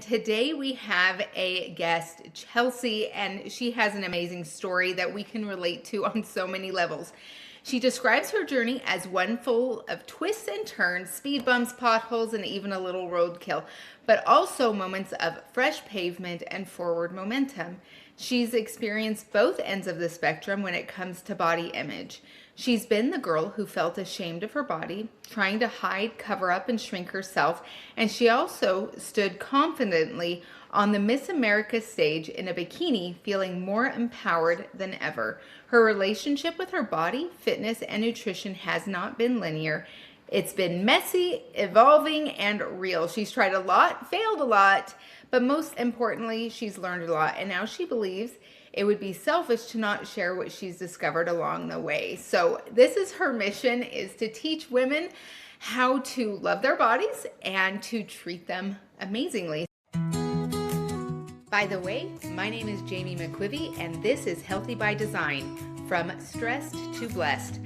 Today we have a guest, Chelsea, and she has an amazing story that we can relate to on so many levels. She describes her journey as one full of twists and turns, speed bumps, potholes, and even a little roadkill, but also moments of fresh pavement and forward momentum. She's experienced both ends of the spectrum when it comes to body image. She's been the girl who felt ashamed of her body, trying to hide, cover up, and shrink herself, and she also stood confidently on the Miss America stage in a bikini, feeling more empowered than ever. Her relationship with her body, fitness, and nutrition has not been linear. It's been messy, evolving, and real. She's tried a lot, failed a lot, but most importantly, she's learned a lot, and now she believes it would be selfish to not share what she's discovered along the way. So this is her mission, is to teach women how to love their bodies and to treat them amazingly. By the way, my name is Jamie McQuivey, and this is Healthy by Design, from stressed to blessed.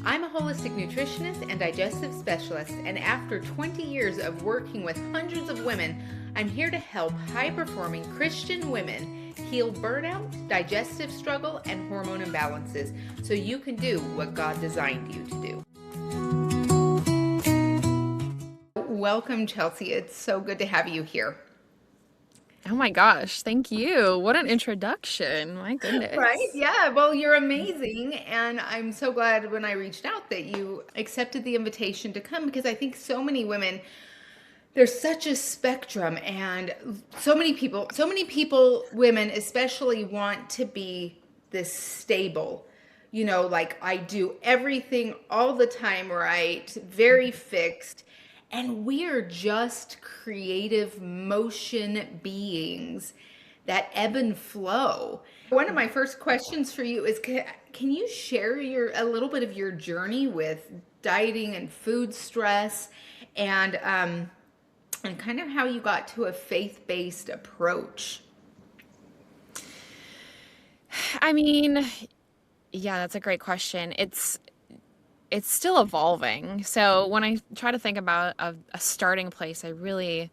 I'm a holistic nutritionist and digestive specialist, and after 20 years of working with hundreds of women, I'm here to help high-performing Christian women heal burnout, digestive struggle, and hormone imbalances so you can do what God designed you to do. Welcome, Chelsea. It's so good to have you here. Oh my gosh, thank you. What an introduction. My Right? goodness. Yeah. Well, you're amazing. And I'm so glad when I reached out that you accepted the invitation to come, because I think so many women, there's such a spectrum, and so many people, women especially, want to be this stable, like I do everything all the time right, very fixed. And we're just creative motion beings that ebb and flow. One of my first questions for you is, can you share a little bit of your journey with dieting and food stress, and kind of how you got to a faith-based approach? I mean, yeah, that's a great question. It's still evolving. So when I try to think about a starting place, I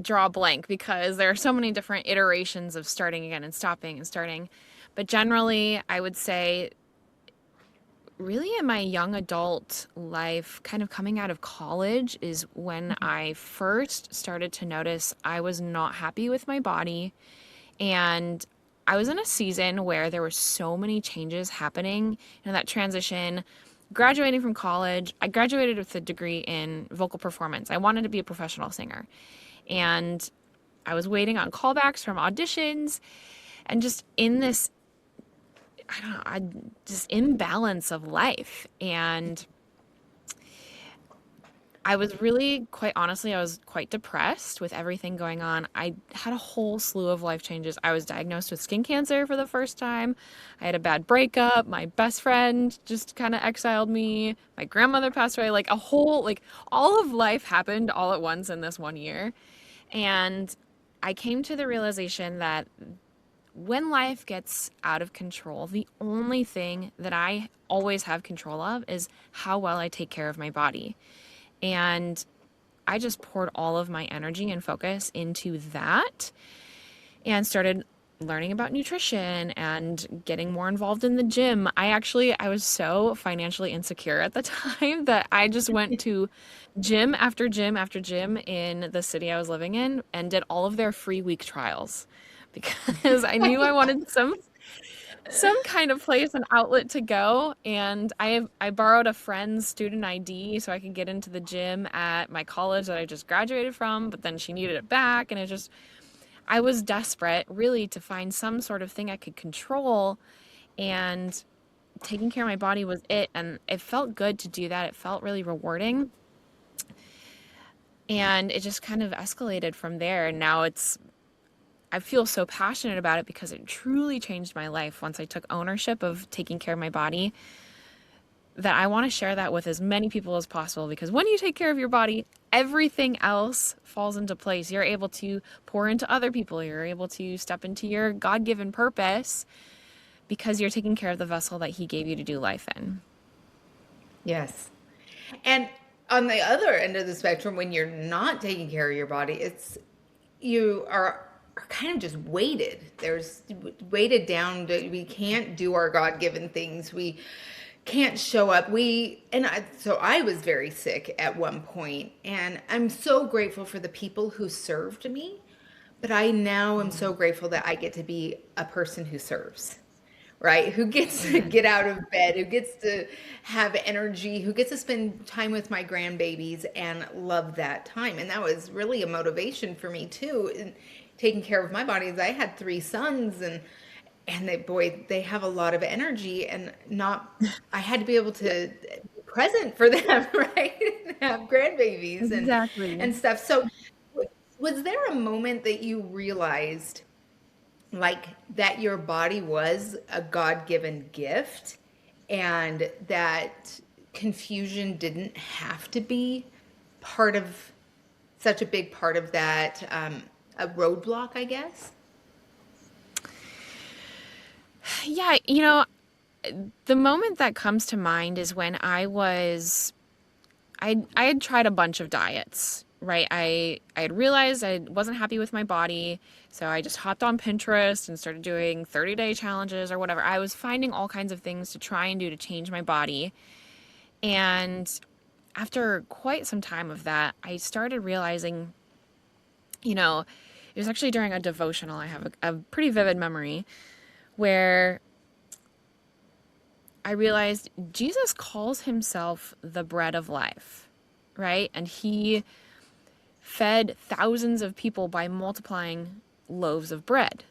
draw a blank because there are so many different iterations of starting again and stopping and starting. But generally, I would say really in my young adult life, kind of coming out of college, is when I first started to notice I was not happy with my body. And I was in a season where there were so many changes happening in that transition. Graduating from college, I graduated with a degree in vocal performance. I wanted to be a professional singer. And I was waiting on callbacks from auditions, and just in this, I don't know, just imbalance of life. And I was really, quite honestly, I was quite depressed with everything going on. I had a whole slew of life changes. I was diagnosed with skin cancer for the first time. I had a bad breakup. My best friend just kind of exiled me. My grandmother passed away. Like all of life happened all at once in this one year. And I came to the realization that when life gets out of control, the only thing that I always have control of is how well I take care of my body. And I just poured all of my energy and focus into that and started learning about nutrition and getting more involved in the gym. I was so financially insecure at the time that I just went to gym after gym after gym in the city I was living in and did all of their free week trials because I knew I wanted some kind of place, an outlet to go. And I borrowed a friend's student ID so I could get into the gym at my college that I just graduated from, but then she needed it back. And I was desperate really to find some sort of thing I could control, and taking care of my body was it. And it felt good to do that. It felt really rewarding. And it just kind of escalated from there. And now I feel so passionate about it because it truly changed my life once I took ownership of taking care of my body, that I want to share that with as many people as possible, because when you take care of your body, everything else falls into place. You're able to pour into other people. You're able to step into your God-given purpose because you're taking care of the vessel that he gave you to do life in. Yes. And On the other end of the spectrum, when you're not taking care of your body, it's you are kind of just weighted. There's weighted down. We can't do our God-given things. We can't show up. So I was very sick at one point, and I'm so grateful for the people who served me. But I now am so grateful that I get to be a person who serves, right? Who gets to Amen. get out of bed, who gets to have energy, who gets to spend time with my grandbabies and love that time. And that was really a motivation for me too, in taking care of my body. As I had three sons, and they have a lot of energy, and not I had to be able to be present for them, right? And have grandbabies Exactly. and stuff. So was there a moment that you realized like that your body was a God-given gift and that confusion didn't have to be part of such a big part of that, a roadblock, I guess? Yeah, the moment that comes to mind is when I had tried a bunch of diets, right? I had realized I wasn't happy with my body, so I just hopped on Pinterest and started doing 30-day challenges or whatever. I was finding all kinds of things to try and do to change my body. And after quite some time of that, I started realizing, it was actually during a devotional. I have a pretty vivid memory where I realized Jesus calls himself the bread of life, right? And he fed thousands of people by multiplying loaves of bread.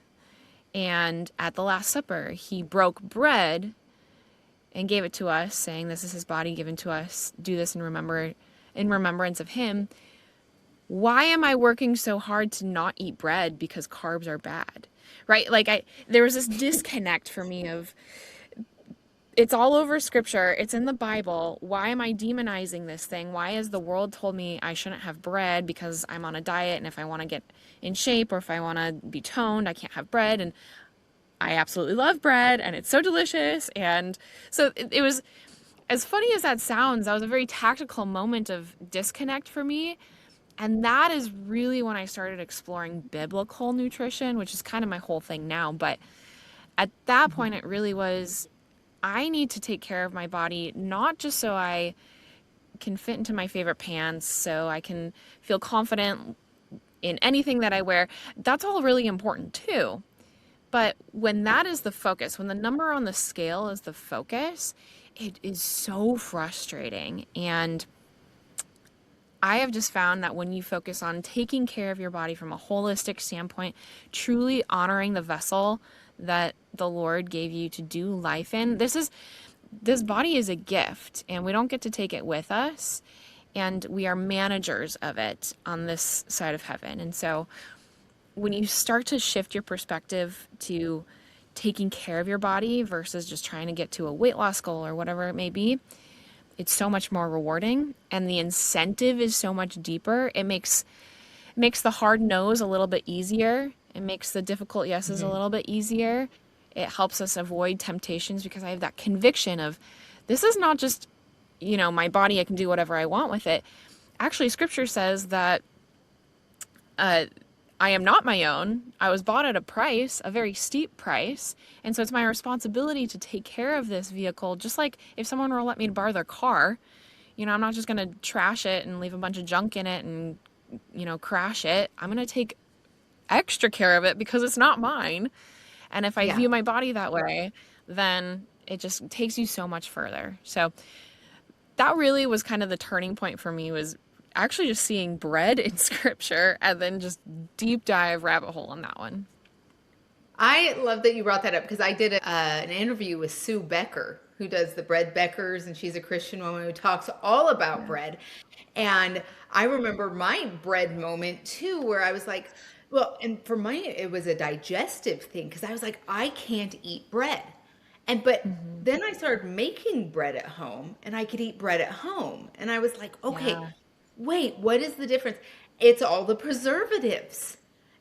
And at the Last Supper, he broke bread and gave it to us, saying, "This is his body given to us. Do this in remembrance of him." Why am I working so hard to not eat bread because carbs are bad? Right? There was this disconnect for me of, it's all over scripture. It's in the Bible. Why am I demonizing this thing? Why has the world told me I shouldn't have bread because I'm on a diet, and if I want to get in shape or if I want to be toned, I can't have bread? And I absolutely love bread and it's so delicious. And so it was, as funny as that sounds, that was a very tactical moment of disconnect for me. And that is really when I started exploring biblical nutrition, which is kind of my whole thing now. But at that point, it really was, I need to take care of my body, not just so I can fit into my favorite pants, so I can feel confident in anything that I wear. That's all really important too. But when that is the focus, when the number on the scale is the focus, it is so frustrating. And I have just found that when you focus on taking care of your body from a holistic standpoint, truly honoring the vessel that the Lord gave you to do life in, this body is a gift and we don't get to take it with us, and we are managers of it on this side of heaven. And so when you start to shift your perspective to taking care of your body versus just trying to get to a weight loss goal or whatever it may be, it's so much more rewarding, and the incentive is so much deeper. It makes the hard no's a little bit easier. It makes the difficult yeses a little bit easier. It helps us avoid temptations because I have that conviction of, this is not just, my body, I can do whatever I want with it. Actually, scripture says that I am not my own. I was bought at a price, a very steep price. And so it's my responsibility to take care of this vehicle. Just like if someone were to let me borrow their car, I'm not just going to trash it and leave a bunch of junk in it and, crash it. I'm going to take extra care of it because it's not mine. And if I Yeah. view my body that way, then it just takes you so much further. So that really was kind of the turning point for me, was actually just seeing bread in scripture and then just deep dive rabbit hole on that one. I love that you brought that up because I did an interview with Sue Becker, who does the Bread Beckers, and she's a Christian woman who talks all about bread. And I remember my bread moment too, where I was like, well, and for me, it was a digestive thing because I was like, I can't eat bread. But Hmm. then I started making bread at home and I could eat bread at home. And I was like, okay, Yeah. wait, what is the difference? It's all the preservatives.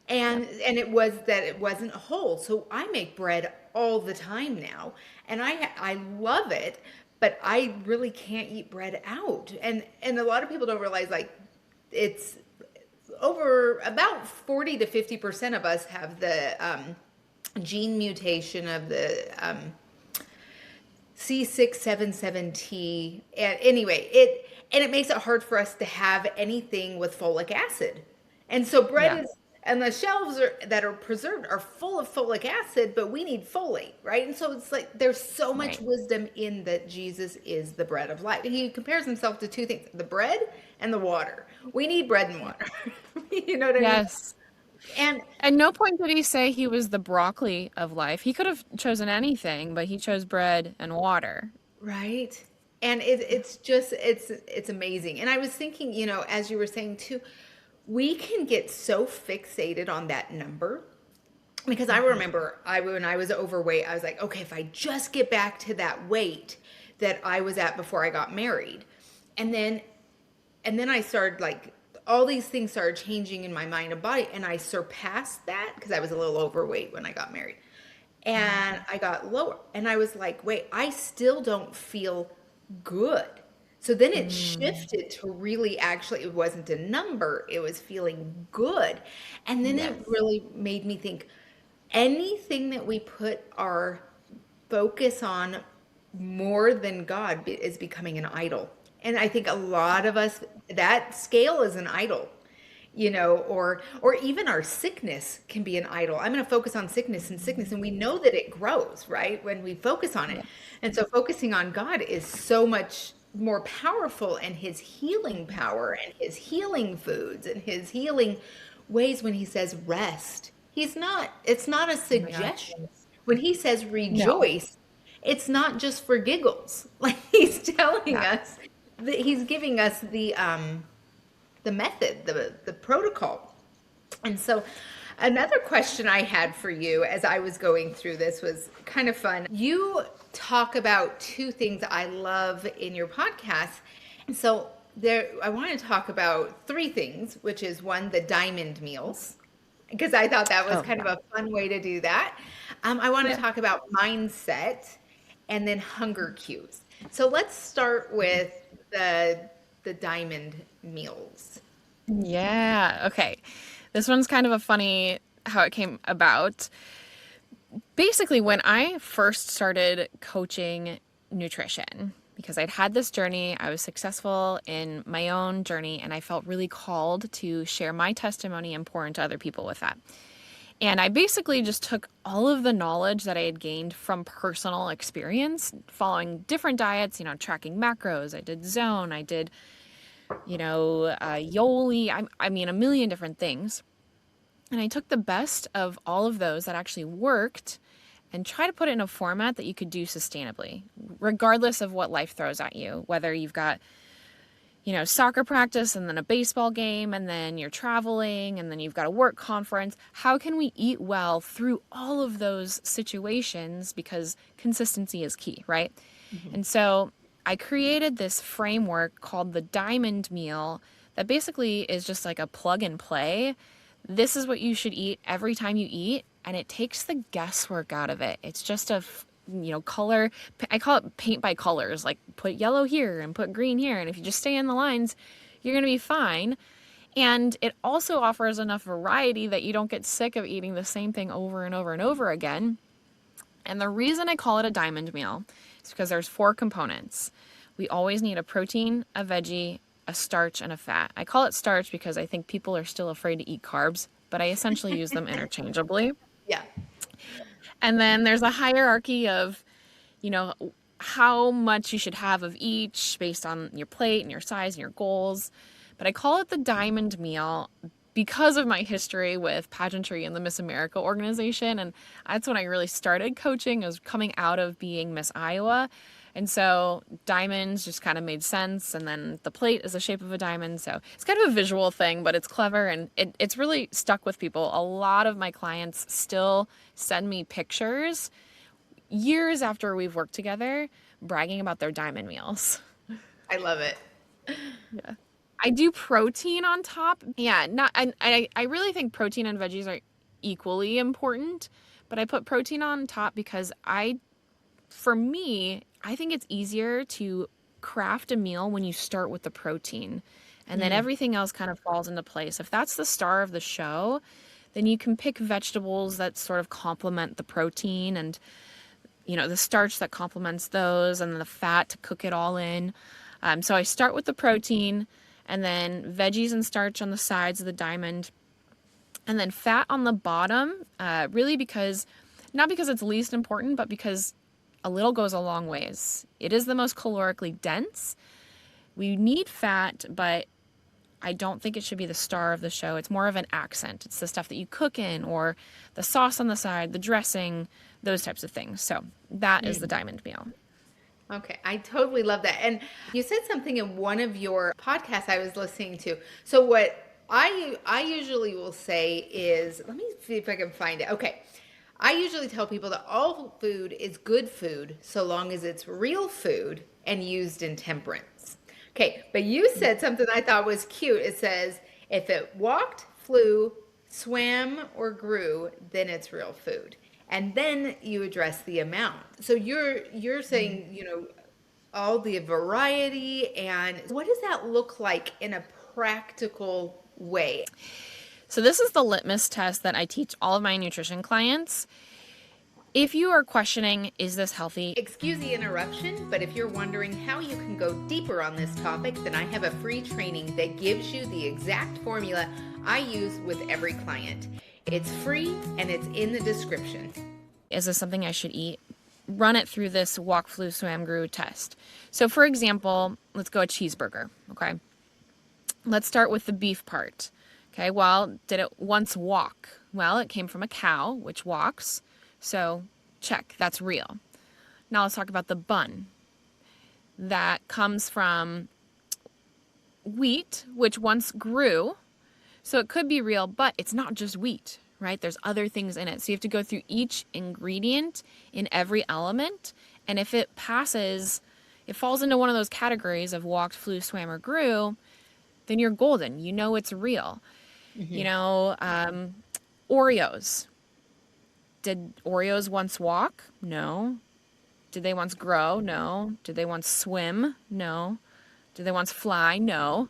Yep. And it was that it wasn't whole. So I make bread all the time now and I love it, but I really can't eat bread out. And a lot of people don't realize, like, it's over about 40 to 50% of us have the gene mutation of the C677T. And anyway, it makes it hard for us to have anything with folic acid. And so bread Yeah. is, and the shelves that are preserved are full of folic acid, but we need folate, right? And so it's like there's so much Right. wisdom in that Jesus is the bread of life. He compares himself to two things: the bread and the water. We need bread and Yeah. water. You know what I mean? Yes. And At no point did he say he was the broccoli of life. He could have chosen anything, but he chose bread and water. right. And it's just it's amazing. And I was thinking, as you were saying too, we can get so fixated on that number, because I Hmm. remember when I was overweight, I was like, okay, if I just get back to that weight that I was at before I got married. And then I started, like, all these things started changing in my mind and body, and I surpassed that because I was a little overweight when I got married. And I got lower, and I was like, wait, I still don't feel good. So then it Mm, shifted to really, actually, it wasn't a number, it was feeling good. And then it yes. really made me think, anything that we put our focus on more than God is becoming an idol. And I think a lot of us, that scale is an idol, or even our sickness can be an idol. I'm going to focus on sickness, and we know that it grows, right, when we focus on it. Yeah. And so focusing on God is so much more powerful, and his healing power and his healing foods and his healing ways. When he says rest, it's not a Oh my gosh. suggestion. When he says No. rejoice, it's not just for giggles. Like, he's telling Yeah. us that he's giving us the method, the protocol. And so another question I had for you as I was going through this was kind of fun. You talk about two things I love in your podcast. And so I want to talk about three things, which is, one, the diamond meals, because I thought that was Oh, kind yeah. of a fun way to do that. I want to Yeah. talk about mindset, and then hunger cues. So let's start with the diamond meals. Yeah. Okay. This one's kind of a funny how it came about. Basically, when I first started coaching nutrition, because I'd had this journey, I was successful in my own journey, and I felt really called to share my testimony and pour into other people with that. And I basically just took all of the knowledge that I had gained from personal experience, following different diets, tracking macros. I did zone, I did, Yoli, I mean, a million different things. And I took the best of all of those that actually worked and try to put it in a format that you could do sustainably, regardless of what life throws at you, whether you've got soccer practice and then a baseball game and then you're traveling and then you've got a work conference. How can we eat well through all of those situations? Because consistency is key, right? Mhm. And so I created this framework called the Diamond Meal that basically is just like a plug and play. This is what you should eat every time you eat, and it takes the guesswork out of it. It's just color. I call it paint by colors. Like, put yellow here and put green here, and if you just stay in the lines, you're gonna be fine. And it also offers enough variety that you don't get sick of eating the same thing over and over and over again. And the reason I call it a diamond meal is because there's four components. We always need a protein, a veggie, a starch, and a fat. I call it starch because I think people are still afraid to eat carbs, but I essentially use them interchangeably. Yeah. And then there's a hierarchy of, you know, how much you should have of each based on your plate and your size and your goals. But I call it the diamond meal because of my history with pageantry and the Miss America organization. And that's when I really started coaching. I was coming out of being Miss Iowa. And so diamonds just kind of made sense. And then the plate is the shape of a diamond. So it's kind of a visual thing, but it's clever and it's really stuck with people. A lot of my clients still send me pictures years after we've worked together bragging about their diamond meals. I love it. Yeah. I do protein on top. Yeah, not I really think protein and veggies are equally important, but I put protein on top because for me, I think it's easier to craft a meal when you start with the protein and then everything else kind of falls into place. If that's the star of the show, then you can pick vegetables that sort of complement the protein and, the starch that complements those and the fat to cook it all in. So I start with the protein and then veggies and starch on the sides of the diamond and then fat on the bottom, really not because it's least important, but because a little goes a long ways. It is the most calorically dense. We need fat, but I don't think it should be the star of the show. It's more of an accent. It's the stuff that you cook in or the sauce on the side, the dressing, those types of things. So that is the diamond meal. Okay, I totally love that. And you said something in one of your podcasts I was listening to. So what I usually will say is, let me see if I can find it. Okay. I usually tell people that all food is good food so long as it's real food and used in temperance. Okay, but you said something I thought was cute. It says, if it walked, flew, swam, or grew, then it's real food. And then you address the amount. So you're saying, all the variety, and what does that look like in a practical way? So this is the litmus test that I teach all of my nutrition clients. If you are questioning, is this healthy? Excuse the interruption, but if you're wondering how you can go deeper on this topic, then I have a free training that gives you the exact formula I use with every client. It's free and it's in the description. Is this something I should eat? Run it through this walk, flew, swam, grew test. So for example, let's go a cheeseburger, okay? Let's start with the beef part. Okay, well, did it once walk? Well, it came from a cow, which walks. So check, that's real. Now let's talk about the bun. That comes from wheat, which once grew. So it could be real, but it's not just wheat, right? There's other things in it. So you have to go through each ingredient in every element. And if it passes, it falls into one of those categories of walked, flew, swam, or grew, then you're golden. You know it's real. Oreos. Did Oreos once walk? No. Did they once grow? No. Did they once swim? No. Did they once fly? No.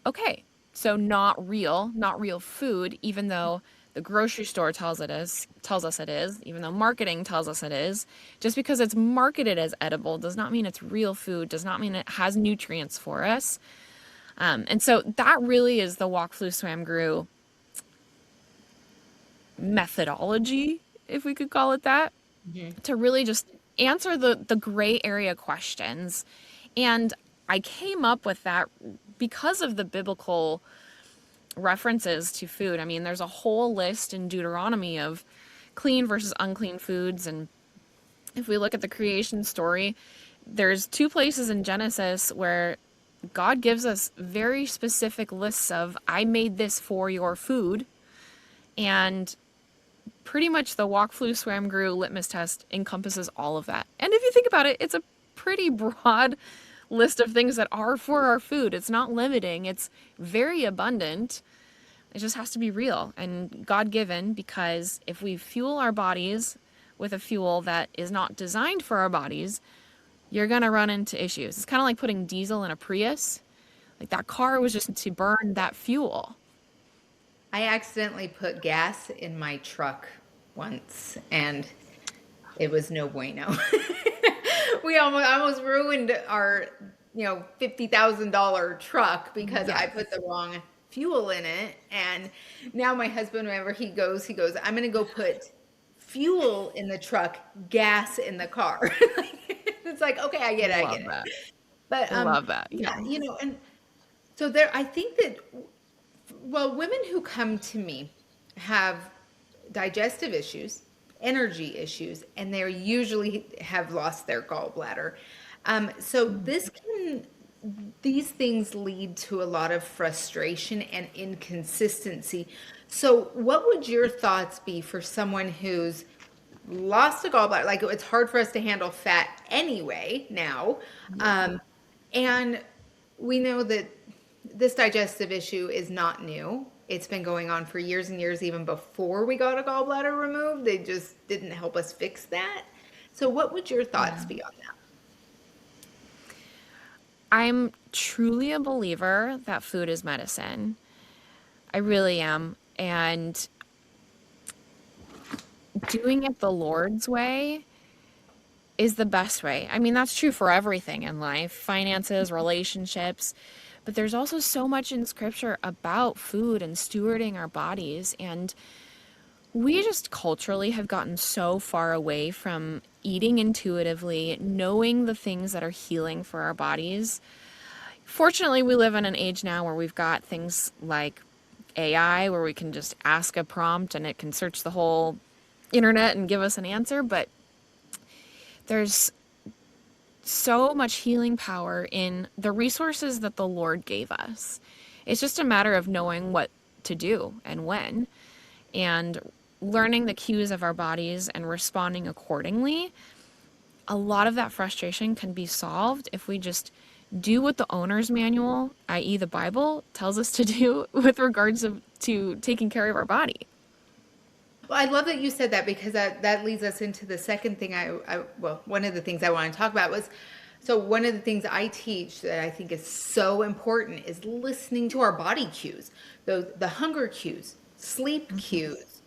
Okay. So not real food, even though the grocery store tells us it is, even though marketing tells us it is. Just because it's marketed as edible does not mean it's real food, does not mean it has nutrients for us. And so that really is the walk, flew, swam, grew methodology, if we could call it that, to really just answer the gray area questions. And I came up with that because of the biblical references to food. I mean, there's a whole list in Deuteronomy of clean versus unclean foods. And if we look at the creation story, there's 2 places in Genesis where God gives us very specific lists of, I made this for your food. And pretty much the walk, flew, swam, grew litmus test encompasses all of that. And if you think about it, it's a pretty broad list of things that are for our food. It's not limiting. It's very abundant. It just has to be real and God-given, because if we fuel our bodies with a fuel that is not designed for our bodies, you're going to run into issues. It's kind of like putting diesel in a Prius. Like, that car was just to burn that fuel. I accidentally put gas in my truck once, and it was no bueno. We almost ruined our, $50,000 truck because I put the wrong fuel in it. And now my husband, whenever he goes, I'm going to go put fuel in the truck, gas in the car. It's like, okay, I get it. But I love that. Yeah, and so I think that, well, women who come to me have digestive issues, energy issues, and they usually have lost their gallbladder. So these things lead to a lot of frustration and inconsistency. So what would your thoughts be for someone who's lost a gallbladder? Like, it's hard for us to handle fat anyway now. And we know that this digestive issue is not new. It's been going on for years and years, even before we got a gallbladder removed. They just didn't help us fix that. So what would your thoughts be on that? I'm truly a believer that food is medicine. I really am. And doing it the Lord's way is the best way. I mean, that's true for everything in life, finances, relationships, but there's also so much in scripture about food and stewarding our bodies. And we just culturally have gotten so far away from eating intuitively, knowing the things that are healing for our bodies. Fortunately, we live in an age now where we've got things like AI, where we can just ask a prompt and it can search the whole internet and give us an answer. But there's so much healing power in the resources that the Lord gave us. It's just a matter of knowing what to do and when, and learning the cues of our bodies and responding accordingly. A lot of that frustration can be solved if we just do what the owner's manual, i.e. the Bible, tells us to do with regards to taking care of our body. Well, I love that you said that, because that leads us into the second thing well, one of the things I want to talk about was, so one of the things I teach that I think is so important is listening to our body cues, the hunger cues, sleep cues,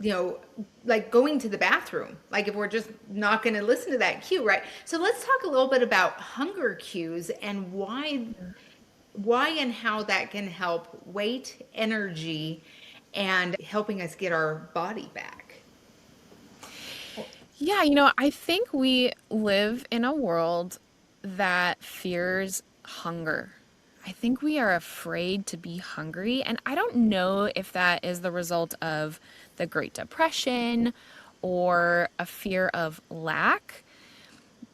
you know, like going to the bathroom, like if we're just not going to listen to that cue, right? So let's talk a little bit about hunger cues and why and how that can help weight, energy, and helping us get our body back. Yeah, I think we live in a world that fears hunger. I think we are afraid to be hungry, and I don't know if that is the result of the Great Depression or a fear of lack,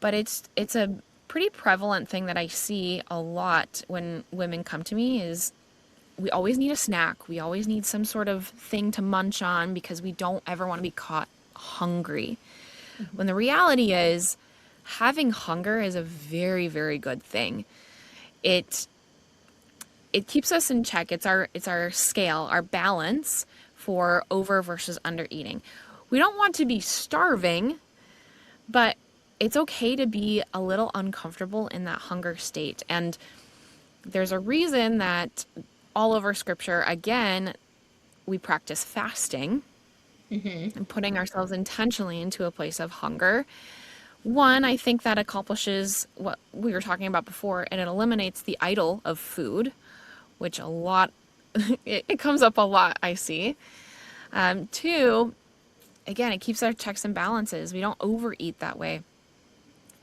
but it's a pretty prevalent thing that I see a lot when women come to me is we always need a snack. We always need some sort of thing to munch on because we don't ever want to be caught hungry. When the reality is having hunger is a very, very good thing. It keeps us in check. It's our scale, our balance for over versus under eating. We don't want to be starving, but it's okay to be a little uncomfortable in that hunger state. And there's a reason that all over scripture, again, we practice fasting and putting ourselves intentionally into a place of hunger. One, I think that accomplishes what we were talking about before, and it eliminates the idol of food, which it comes up a lot, I see. Two, again, it keeps our checks and balances. We don't overeat that way.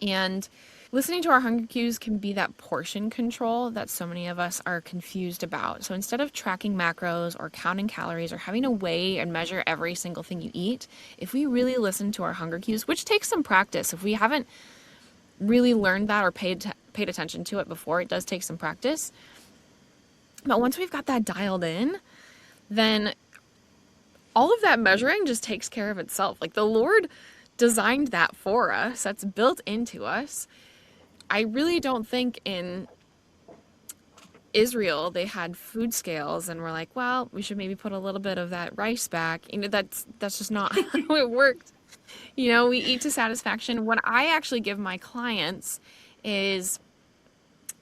And listening to our hunger cues can be that portion control that so many of us are confused about. So instead of tracking macros or counting calories or having to weigh and measure every single thing you eat, if we really listen to our hunger cues, which takes some practice, if we haven't really learned that or paid attention to it before, it does take some practice. But once we've got that dialed in, then all of that measuring just takes care of itself. Like the Lord designed that for us. That's built into us. I really don't think in Israel they had food scales and were like, well, we should maybe put a little bit of that rice back. That's just not how it worked. We eat to satisfaction. What I actually give my clients is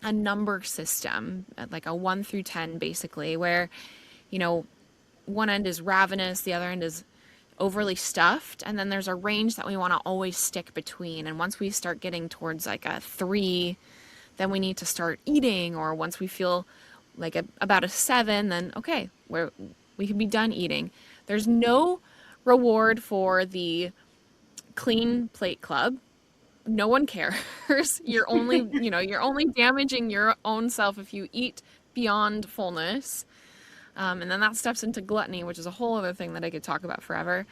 a number system, like a 1 through 10 basically, where, one end is ravenous, the other end is overly stuffed, and then there's a range that we want to always stick between. And once we start getting towards like a 3, then we need to start eating, or once we feel like about a 7, then okay, we can be done eating. There's no reward for the clean plate club. No one cares. You're only, you're only damaging your own self if you eat beyond fullness. And then that steps into gluttony, which is a whole other thing that I could talk about forever.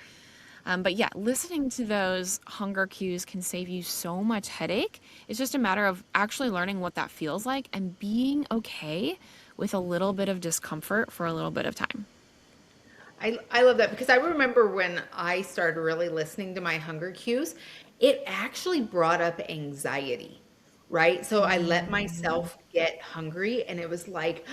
But yeah, listening to those hunger cues can save you so much headache. It's just a matter of actually learning what that feels like and being okay with a little bit of discomfort for a little bit of time. I love that, because I remember when I started really listening to my hunger cues, it actually brought up anxiety, right? So I let myself get hungry, and it was like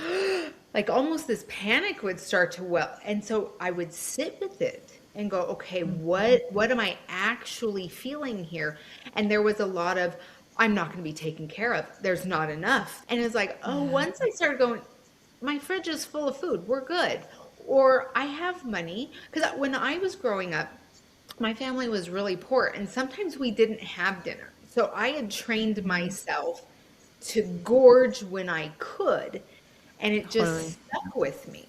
almost this panic would start to well. And so I would sit with it and go, okay, what am I actually feeling here? And there was a lot of, I'm not going to be taken care of. There's not enough. And it's like, oh, Yeah. once I started going, my fridge is full of food. We're good. Or I have money. Because when I was growing up, my family was really poor and sometimes we didn't have dinner. So I had trained Mhm. myself to gorge when I could, and it just Totally. stuck with me.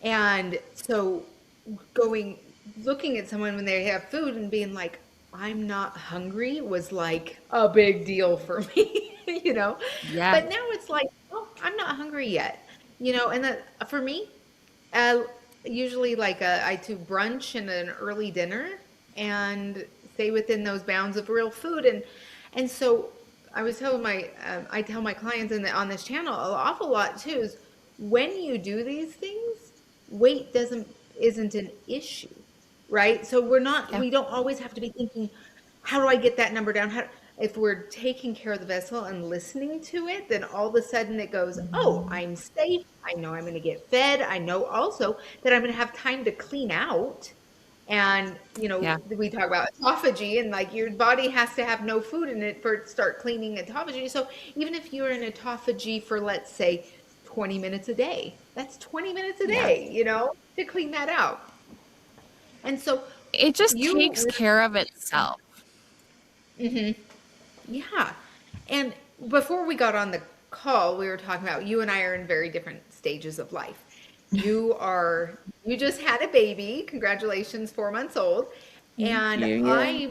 And so going looking at someone when they have food and being like, I'm not hungry was like a big deal for me, you know. Yeah. But now it's like, oh, I'm not hungry yet, you know. And that for me, uh, usually like I do brunch and an early dinner and stay within those bounds of real food. And so I was telling I tell my clients on this channel an awful lot too is when you do these things, weight isn't an issue, right? So Yeah. we don't always have to be thinking, how do I get that number down? If we're taking care of the vessel and listening to it, then all of a sudden it goes, oh, Mhm. I'm safe. I know I'm going to get fed. I know also that I'm going to have time to clean out. And, you know, Yeah. we talk about autophagy and like your body has to have no food in it for it to start cleaning autophagy. So even if you're in autophagy for, let's say, 20 minutes a day, that's 20 minutes a Yeah. day, you know, to clean that out. And so It just takes you care of itself. really, yeah. And before we got on the call, we were talking about you and I are in very different stages of life. You just had a baby. Congratulations, 4 months old. Thank And you. Yeah.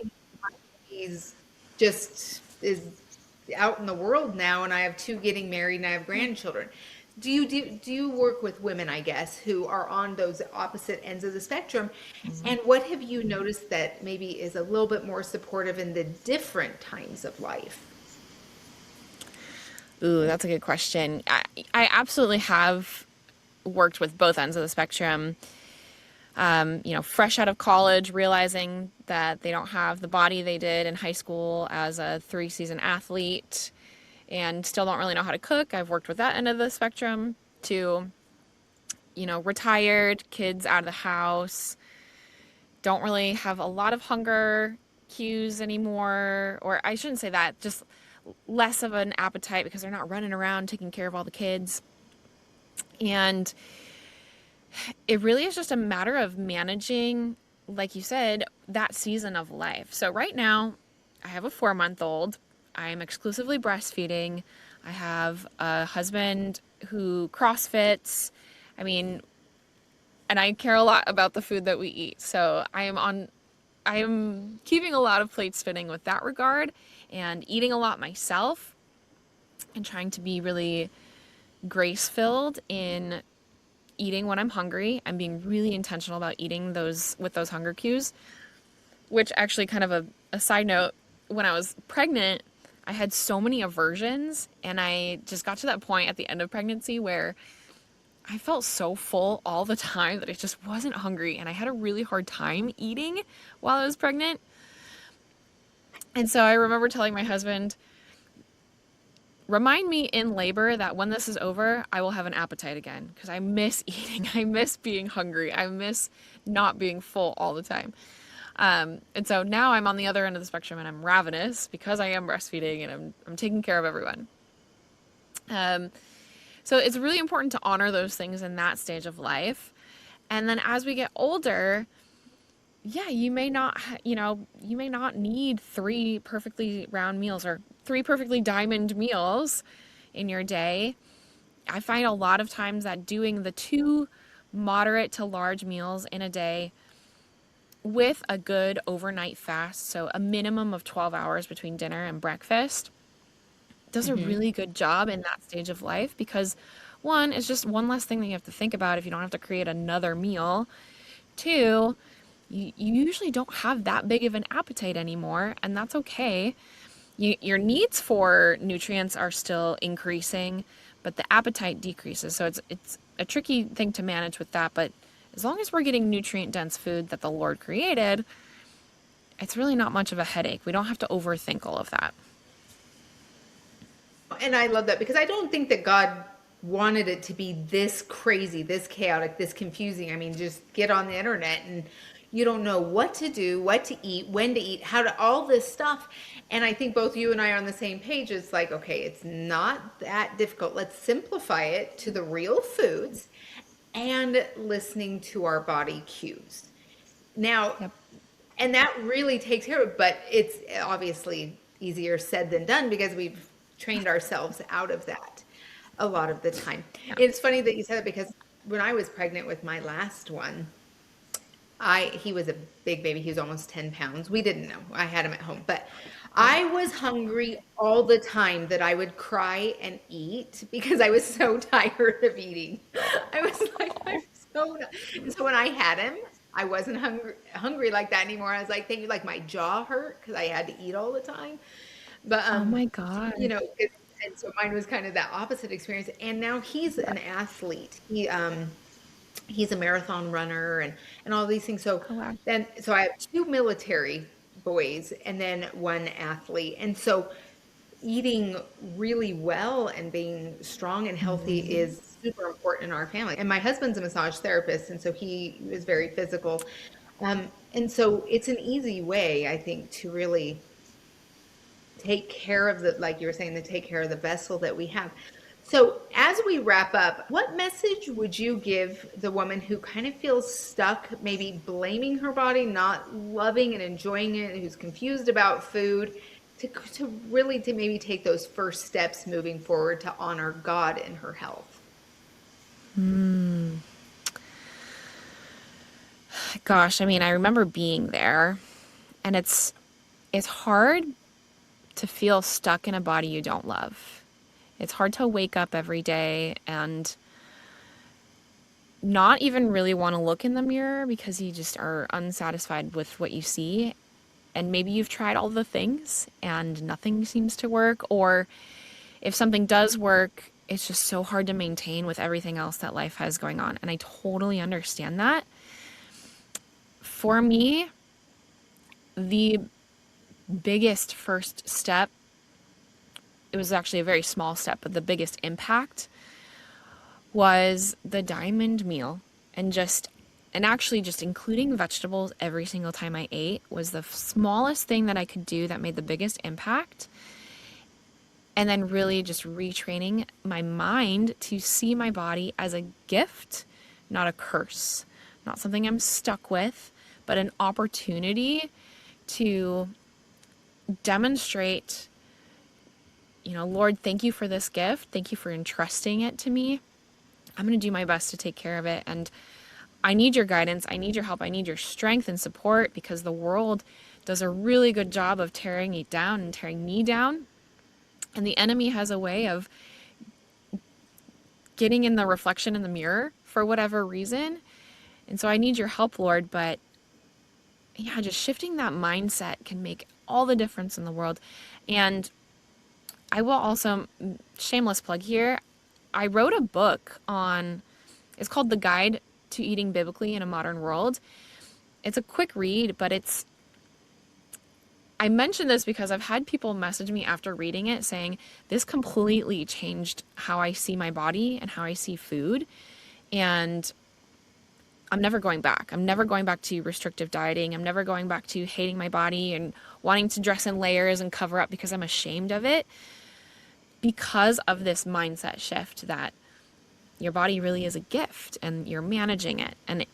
he's just is out in the world now, and I have two getting married, and I have grandchildren. Do you work with women, I guess, who are on those opposite ends of the spectrum? Mhm. And what have you noticed that maybe is a little bit more supportive in the different times of life? Ooh, that's a good question. I absolutely have worked with both ends of the spectrum. Fresh out of college, realizing that they don't have the body they did in high school as a 3-season athlete and still don't really know how to cook. I've worked with that end of the spectrum to, retired, kids out of the house, don't really have a lot of hunger cues anymore. Or I shouldn't say that, just less of an appetite because they're not running around taking care of all the kids. And it really is just a matter of managing, like you said, that season of life. So right now, I have a 4-month-old. I'm exclusively breastfeeding. I have a husband who CrossFits. I mean, and I care a lot about the food that we eat. So I am keeping a lot of plates spinning with that regard and eating a lot myself and trying to be really grace filled in eating when I'm hungry. I'm being really intentional about eating those with those hunger cues, which actually kind of a side note, when I was pregnant, I had so many aversions and I just got to that point at the end of pregnancy where I felt so full all the time that I just wasn't hungry and I had a really hard time eating while I was pregnant. And so I remember telling my husband, remind me in labor that when this is over, I will have an appetite again because I miss eating. I miss being hungry. I miss not being full all the time. And so now I'm on the other end of the spectrum and I'm ravenous because I am breastfeeding and I'm taking care of everyone. Um, so it's really important to honor those things in that stage of life. And then as we get older, yeah, you may not need 3 perfectly round meals or 3 perfectly diamond meals in your day. I find a lot of times that doing the 2 moderate to large meals in a day with a good overnight fast, so a minimum of 12 hours between dinner and breakfast, does a Hmm. really good job in that stage of life because one, it's just one less thing that you have to think about if you don't have to create another meal. Two, you usually don't have that big of an appetite anymore, and that's okay. Your needs for nutrients are still increasing, but the appetite decreases. So it's a tricky thing to manage with that, but as long as we're getting nutrient dense food that the Lord created, it's really not much of a headache. We don't have to overthink all of that. And I love that because I don't think that God wanted it to be this crazy, this chaotic, this confusing. I mean, just get on the internet and You don't know what to do, what to eat, when to eat, how to, all this stuff. And I think both you and I are on the same page. It's like, okay, it's not that difficult. Let's simplify it to the real foods and listening to our body cues. Now, Yep. and that really takes care of it, but it's obviously easier said than done because we've trained ourselves out of that a lot of the time. Yeah. It's funny that you said it because when I was pregnant with my last one, he was a big baby. He was almost 10 pounds. We didn't know. I had him at home, but I was hungry all the time that I would cry and eat because I was so tired of eating. I was like, I'm so not. And so when I had him, I wasn't hungry like that anymore. I was like, thank you. Like my jaw hurt because I had to eat all the time. But Oh my God. you know, and so mine was kind of that opposite experience. And now he's an athlete. He's a marathon runner and all these things. So Oh wow. then so I have two military boys and then one athlete. And so eating really well and being strong and healthy is super important in our family. And my husband's a massage therapist, and so he is very physical. And so it's an easy way, I think, to really take care of the, like you were saying, to take care of the vessel that we have. So as we wrap up, what message would you give the woman who kind of feels stuck, maybe blaming her body, not loving and enjoying it, who's confused about food, to really to maybe take those first steps moving forward to honor God in her health? Gosh, I mean, I remember being there, and it's hard to feel stuck in a body you don't love. It's hard to wake up every day and not even really want to look in the mirror because you just are unsatisfied with what you see. And maybe you've tried all the things and nothing seems to work. Or if something does work, it's just so hard to maintain with everything else that life has going on. And I totally understand that. For me, the biggest first step, it was actually a very small step, but the biggest impact was the diamond meal, and actually just including vegetables every single time I ate was the smallest thing that I could do that made the biggest impact. And then really just retraining my mind to see my body as a gift, not a curse, not something I'm stuck with, but an opportunity to demonstrate, Lord, thank you for this gift. Thank you for entrusting it to me. I'm going to do my best to take care of it. And I need your guidance. I need your help. I need your strength and support because the world does a really good job of tearing it down and tearing me down. And the enemy has a way of getting in the reflection in the mirror for whatever reason. And so I need your help, Lord. But yeah, just shifting that mindset can make all the difference in the world. And I will also, shameless plug here, I wrote a book it's called The Guide to Eating Biblically in a Modern World. It's a quick read, but I mention this because I've had people message me after reading it saying, this completely changed how I see my body and how I see food. And I'm never going back. I'm never going back to restrictive dieting. I'm never going back to hating my body and wanting to dress in layers and cover up because I'm ashamed of it. Because of this mindset shift that your body really is a gift and you're managing it. And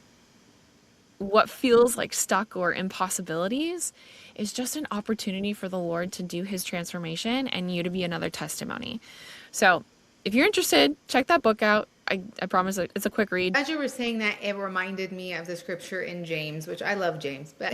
what feels like stuck or impossibilities is just an opportunity for the Lord to do his transformation and you to be another testimony. So if you're interested, check that book out. I promise it's a quick read. As you were saying that, it reminded me of the scripture in James, which I love James, but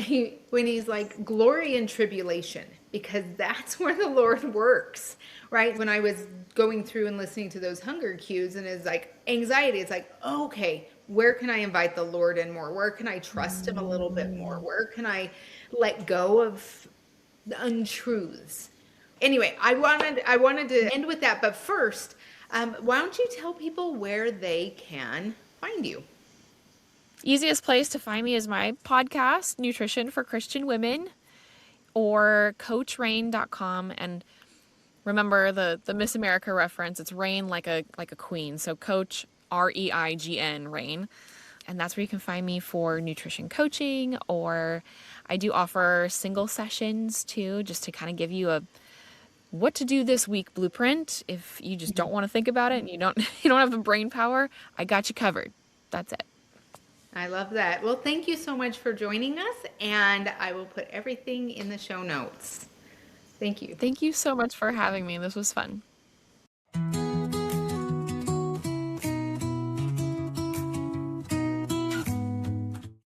when he's like, glory in tribulation, because that's where the Lord works, right? When I was going through and listening to those hunger cues and it's like anxiety, it's like, okay, where can I invite the Lord in more? Where can I trust him a little bit more? Where can I let go of the untruths? Anyway, I wanted to end with that, but first, why don't you tell people where they can find you? Easiest place to find me is my podcast, Nutrition for Christian Women, or coachrain.com. And remember the Miss America reference, it's Rain like a queen. So Coach, REIGN, Rain. And that's where you can find me for nutrition coaching, or I do offer single sessions too, just to kind of give you a what to do this week blueprint. If you just don't want to think about it and you don't you don't have the brain power, I got you covered. That's it. I love that. Well, thank you so much for joining us, and I will put everything in the show notes. Thank you. Thank you so much for having me. This was fun.